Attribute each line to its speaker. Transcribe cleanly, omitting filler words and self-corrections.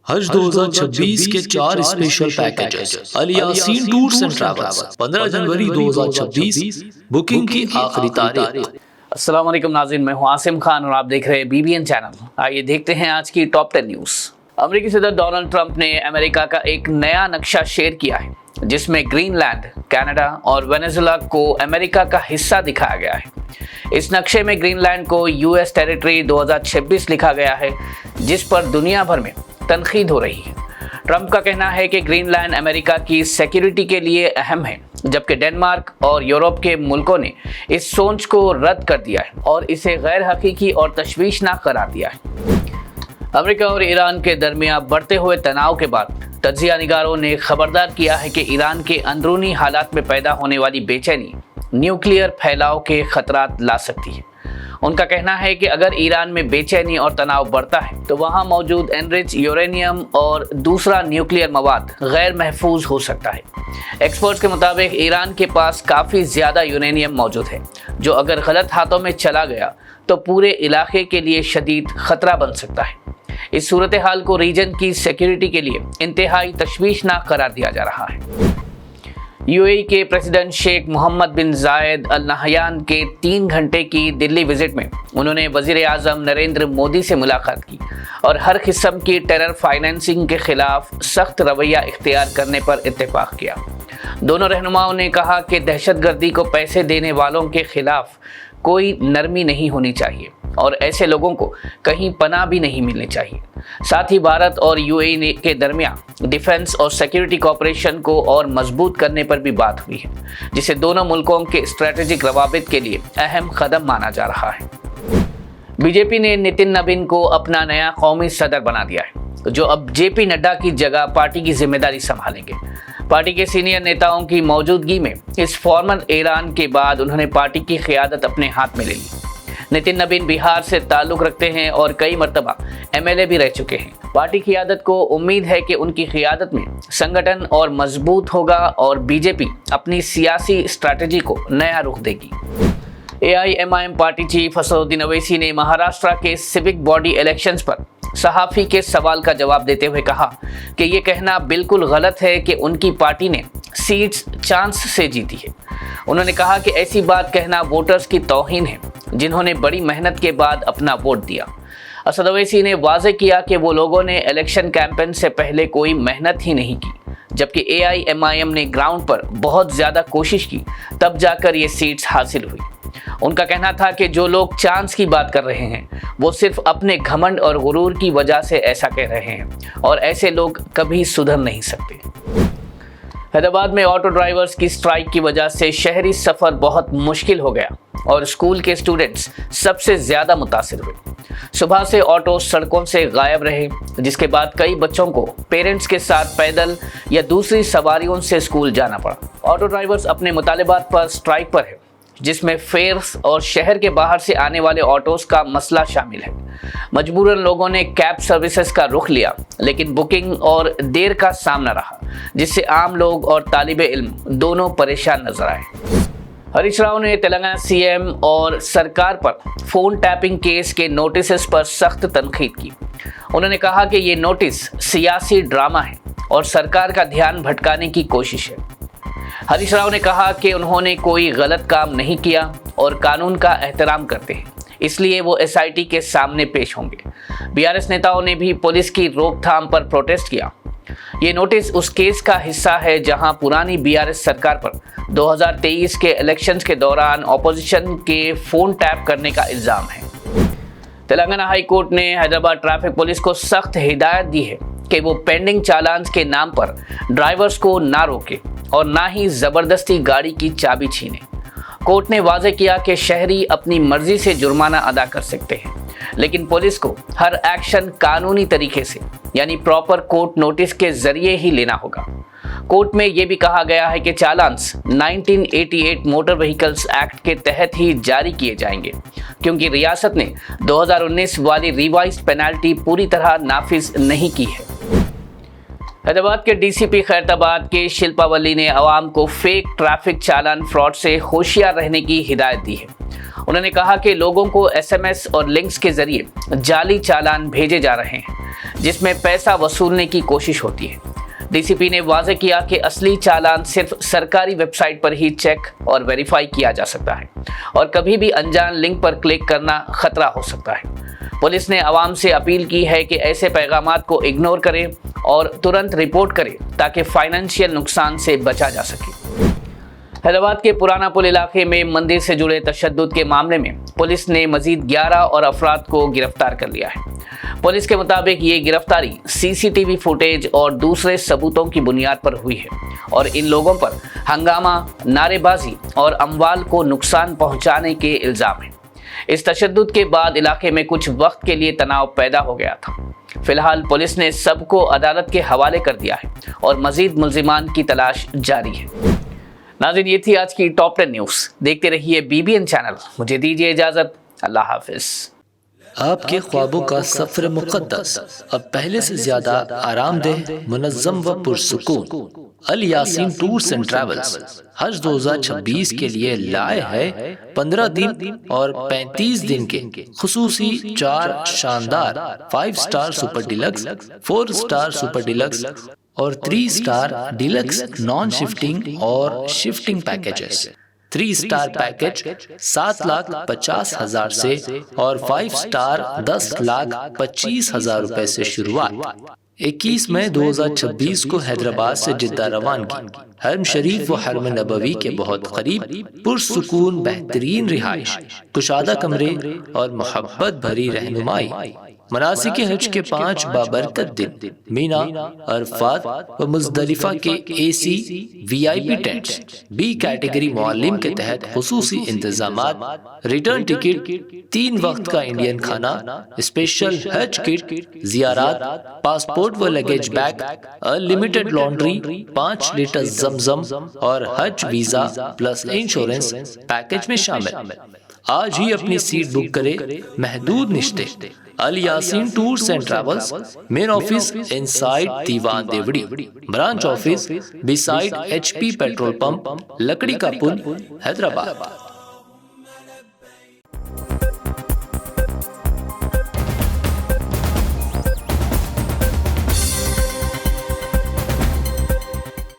Speaker 1: حج 2026 کے 4 special packages Alyaseen tours and travels 15 جنوری 2026 booking کی آخری تاریخ۔
Speaker 2: السلام علیکم ناظرین، میں ہوں عاصم خان اور آپ دیکھ رہے ہیں BBN چینل۔ آئیے دیکھتے ہیں آج کی ٹاپ 10 نیوز۔ امریکی صدر ڈونلڈ ٹرمپ نے امریکہ کا ایک نیا نقشہ شیئر کیا ہے جس میں گرین لینڈ، کینیڈا اور وینیزویلا کو امریکہ کا حصہ دکھایا گیا ہے۔ اس نقشے میں گرین لینڈ کو US ٹیریٹری 2026 لکھا گیا ہے، جس پر دنیا بھر میں تنقید ہو رہی ہے۔ ٹرمپ کا کہنا ہے کہ گرین لینڈ امریکہ کی سیکیورٹی کے لیے اہم ہے، جبکہ ڈنمارک اور یورپ کے ملکوں نے اس سوچ کو رد کر دیا ہے اور اسے غیر حقیقی اور تشویشناک قرار دیا ہے۔ امریکہ اور ایران کے درمیان بڑھتے ہوئے تناؤ کے بعد تجزیہ نگاروں نے خبردار کیا ہے کہ ایران کے اندرونی حالات میں پیدا ہونے والی بے چینی نیوکلیئر پھیلاؤ کے خطرات لا سکتی ہے۔ ان کا کہنا ہے کہ اگر ایران میں بے چینی اور تناؤ بڑھتا ہے تو وہاں موجود انرچ یورینیم اور دوسرا نیوکلیئر مواد غیر محفوظ ہو سکتا ہے۔ ایکسپرٹس کے مطابق ایران کے پاس کافی زیادہ یورینیم موجود ہے، جو اگر غلط ہاتھوں میں چلا گیا تو پورے علاقے کے لیے شدید خطرہ بن سکتا ہے۔ اس صورتحال کو ریجن کی سیکیورٹی کے لیے انتہائی تشویشناک قرار دیا جا رہا ہے۔ UAE کے پریزیڈنٹ شیخ محمد بن زائد ال نہیان کے 3 گھنٹے کی دلی وزٹ میں انہوں نے وزیر اعظم نریندر مودی سے ملاقات کی اور ہر قسم کی ٹیرر فائنینسنگ کے خلاف سخت رویہ اختیار کرنے پر اتفاق کیا۔ دونوں رہنماؤں نے کہا کہ دہشت گردی کو پیسے دینے والوں کے خلاف کوئی نرمی نہیں ہونی چاہیے اور ایسے لوگوں کو کہیں پناہ بھی نہیں ملنی چاہیے۔ ساتھ ہی بھارت اور UAE کے درمیان ڈیفنس اور سیکیورٹی کوآپریشن کو اور مضبوط کرنے پر بھی بات ہوئی ہے، جسے دونوں ملکوں کے اسٹریٹجک روابط کے لیے اہم قدم مانا جا رہا ہے۔ BJP نے نتن نبین کو اپنا نیا قومی صدر بنا دیا ہے، جو اب JP نڈا کی جگہ پارٹی کی ذمہ داری سنبھالیں گے۔ پارٹی کے سینئر نیتاؤں کی موجودگی میں اس فارمل اعلان کے بعد انہوں نے پارٹی کی قیادت اپنے ہاتھ میں لے لی۔ نتن نبین بہار سے تعلق رکھتے ہیں اور کئی مرتبہ MLA بھی رہ چکے ہیں۔ پارٹی قیادت کو امید ہے کہ ان کی قیادت میں سنگٹھن اور مضبوط ہوگا اور BJP اپنی سیاسی اسٹریٹجی کو نیا رخ دے گی۔ AIMIM party chief Asaduddin Owaisi نے مہاراشٹرا کے سیوک باڈی الیکشنز پر صحافی کے سوال کا جواب دیتے ہوئے کہا کہ یہ کہنا بالکل غلط ہے کہ ان کی پارٹی نے سیٹس چانس سے جیتی ہے۔ انہوں نے کہا کہ ایسی بات کہنا ووٹرز کی توہین ہے جنہوں نے بڑی محنت کے بعد اپنا ووٹ دیا۔ اسد اویسی نے واضح کیا کہ وہ لوگوں نے الیکشن کیمپین سے پہلے کوئی محنت ہی نہیں کی، جبکہ AIMIM نے گراؤنڈ پر بہت زیادہ کوشش کی، تب جا کر یہ سیٹس حاصل ہوئی۔ ان کا کہنا تھا کہ جو لوگ چانس کی بات کر رہے ہیں وہ صرف اپنے گھمنڈ اور غرور کی وجہ سے ایسا کہہ رہے ہیں اور ایسے لوگ کبھی سدھر نہیں سکتے۔ حیدرآباد میں آٹو ڈرائیورز کی سٹرائک کی وجہ سے شہری سفر بہت مشکل ہو گیا اور اسکول کے اسٹوڈنٹس سب سے زیادہ متاثر ہوئے۔ صبح سے آٹو سڑکوں سے غائب رہے، جس کے بعد کئی بچوں کو پیرنٹس کے ساتھ پیدل یا دوسری سواریوں سے اسکول جانا پڑا۔ آٹو ڈرائیورز اپنے مطالبات پر سٹرائک پر ہے، جس میں فیئرز اور شہر کے باہر سے آنے والے آٹوز کا مسئلہ شامل ہے۔ مجبوراً لوگوں نے کیب سروسز کا رخ لیا، لیکن بکنگ اور دیر کا سامنا رہا، جس سے عام لوگ اور طالب علم دونوں پریشان نظر آئے۔ ہریش راؤ نے تلنگانہ CM اور سرکار پر فون ٹیپنگ کیس کے نوٹسز پر سخت تنقید کی۔ انہوں نے کہا کہ یہ نوٹس سیاسی ڈرامہ ہے اور سرکار کا دھیان بھٹکانے کی کوشش ہے۔ ہریش راؤ نے کہا کہ انہوں نے کوئی غلط کام نہیں کیا اور قانون کا احترام کرتے ہیں، اس لیے وہ SIT کے سامنے پیش ہوں گے۔ BRS نیتاؤں نے بھی پولیس کی روک تھام پر پروٹیسٹ کیا۔ یہ نوٹس اس کیس کا حصہ ہے جہاں پرانی BRS سرکار پر 2023 کے الیکشنز کے دوران اپوزیشن کے فون ٹیپ کرنے کا الزام ہے۔ تلنگانہ ہائی کورٹ نے حیدرآباد ٹریفک پولیس کو سخت ہدایت دی ہے کہ وہ پینڈنگ چالانز کے نام پر ڈرائیورز کو نہ روکے اور نہ ہی زبردستی گاڑی کی چابی چھینے۔ کورٹ نے واضح کیا کہ شہری اپنی مرضی سے جرمانہ ادا کر سکتے ہیں، لیکن پولیس کو ہر ایکشن قانونی طریقے سے یعنی پراپر کورٹ نوٹس کے ذریعے ہی لینا ہوگا۔ کورٹ میں یہ بھی کہا گیا ہے کہ چالانز 1988 موٹر وہیکلز ایکٹ کے تحت ہی جاری کیے جائیں گے، کیونکہ ریاست نے 2019 والی ریوائزڈ پینالٹی پوری طرح نافذ نہیں کی ہے۔ حیدرآباد کے DCP خیرتآباد کے شلپا ولی نے عوام کو فیک ٹریفک چالان فراڈ سے ہوشیار رہنے کی ہدایت دی ہے۔ انہوں نے کہا کہ لوگوں کو SMS اور لنکس کے ذریعے جعلی چالان بھیجے جا رہے ہیں جس میں پیسہ وصولنے کی کوشش ہوتی ہے۔ ڈی سی پی نے واضح کیا کہ اصلی چالان صرف سرکاری ویب سائٹ پر ہی چیک اور ویریفائی کیا جا سکتا ہے اور کبھی بھی انجان لنک پر کلک کرنا خطرہ ہو سکتا ہے۔ پولیس نے عوام سے اپیل کی ہے کہ ایسے پیغامات کو اگنور کرے اور ترنت رپورٹ کرے تاکہ فائنینشیل نقصان سے بچا جا سکے۔ حیدرآباد کے پرانا پل علاقے میں مندر سے جڑے تشدد کے معاملے میں پولیس نے مزید 11 اور افراد کو گرفتار کر لیا ہے۔ پولیس کے مطابق یہ گرفتاری CCTV فوٹیج اور دوسرے ثبوتوں کی بنیاد پر ہوئی ہے اور ان لوگوں پر ہنگامہ، نعرے بازی اور اموال کو نقصان پہنچانے کے الزام ہیں۔ اس تشدد کے بعد علاقے میں کچھ وقت کے لیے تناؤ پیدا ہو گیا تھا۔ فی الحال پولیس نے سب کو عدالت کے حوالے کر دیا ہے اور مزید ملزمان کی تلاش جاری ہے۔ ناظرین، یہ تھی آج کی ٹاپ 10 نیوز۔ دیکھتے رہیے BBN چینل۔ مجھے دیجیے اجازت۔ اللہ حافظ۔
Speaker 1: آپ کے خوابوں کا سفر مقدس اب پہلے سے زیادہ آرام دہ، منظم و پرسکون۔ الیاسین ٹورز اینڈ ٹریولز حج 2026 کے لیے لائے ہے 15 دن اور 35 دن کے خصوصی 4 شاندار 5 star super deluxe, 4 star super deluxe اور 3 سٹار ڈیلکس نان شفٹنگ اور شفٹنگ پیکیجز۔ 3 سٹار پیکج 7,50,000 سے اور 5 سٹار 10,25,000 روپے سے شروعات۔ 21 مئی 2026 کو حیدرآباد سے جدہ روانگی۔ حرم شریف و حرم نبوی کے بہت قریب، پرسکون بہترین رہائش، کشادہ کمرے اور محبت بھری رہنمائی۔ مناسک حج کے 5 بابرکت دن، مینا، عرفات و مزدلفہ کے AC VIP tenets, B category معلم کے تحت خصوصی انتظامات، ریٹرن ٹکٹ، 3 وقت کا انڈین کھانا، اسپیشل حج کٹ، زیارات، پاسپورٹ و luggage bag, limited laundry, 5 litre زمزم اور حج ویزا پلس انشورنس پیکج میں شامل۔ آج ہی اپنی سیٹ بک کرے، محدود نشتے۔ Alyaseen tours and travels, main office inside Diwan Deodi, branch office beside HP petrol pump, Lakdi ka pull, Hyderabad.